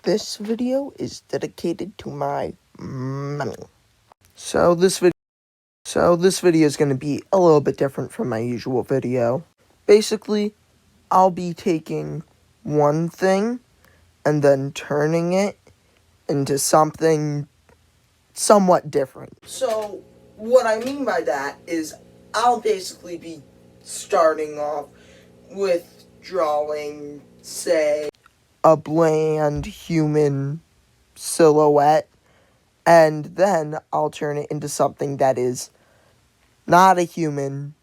This video is dedicated to my mommy. So this video is going to be a little bit different from my usual video. Basically, I'll be taking one thing and then turning it into something somewhat different. So what I mean by that is I'll basically be starting off with drawing, say, a bland human silhouette, and then I'll turn it into something that is not a human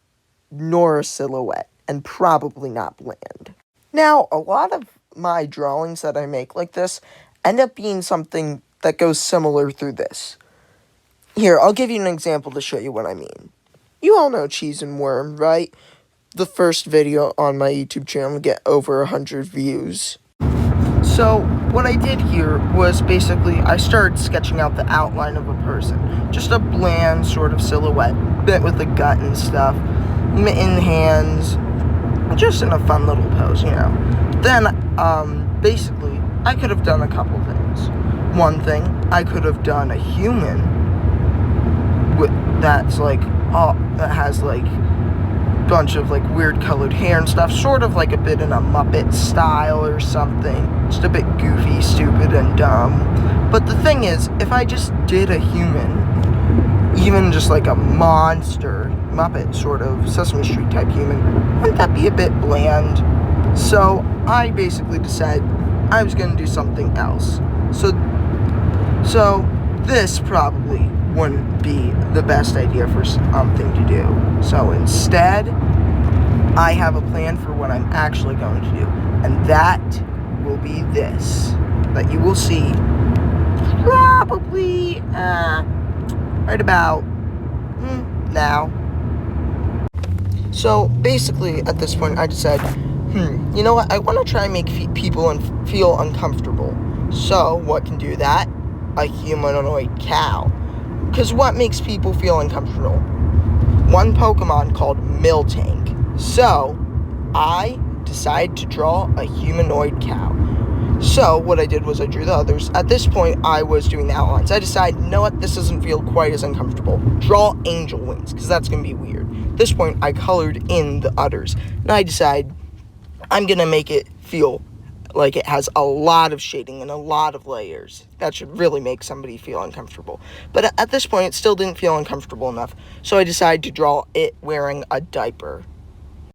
nor a silhouette, and probably not bland. Now, a lot of my drawings that I make like this end up being something that goes similar through this. Here, I'll give you an example to show you what I mean. You all know Cheese and Worm, right? The first video on my YouTube channel to get over 100 views. So, what I did here was basically, I started sketching out the outline of a person. Just a bland sort of silhouette, bit with a gut and stuff, mitten hands, just in a fun little pose, you know. Then, basically, I could have done a couple things. One thing, I could have done a human that has like bunch of like weird colored hair and stuff, sort of like a bit in a Muppet style or something, just a bit goofy, stupid, and dumb. But the thing is, if I just did a human, even just like a monster Muppet sort of Sesame Street type human, wouldn't that be a bit bland? So I basically decided I was going to do something else. So this probably wouldn't be the best idea for something to do. So instead, I have a plan for what I'm actually going to do. And that will be this. That you will see probably right about now. So basically, at this point, I decided, you know what? I want to try and make people feel uncomfortable. So what can do that? A humanoid cow. Because what makes people feel uncomfortable? One Pokemon called Miltank. So, I decided to draw a humanoid cow. So, what I did was I drew the others. At this point, I was doing the outlines. I decided, you know what, this doesn't feel quite as uncomfortable. Draw angel wings, because that's going to be weird. At this point, I colored in the others. And I decided, I'm going to make it feel like it has a lot of shading and a lot of layers. That should really make somebody feel uncomfortable. But at this point, it still didn't feel uncomfortable enough. So I decided to draw it wearing a diaper.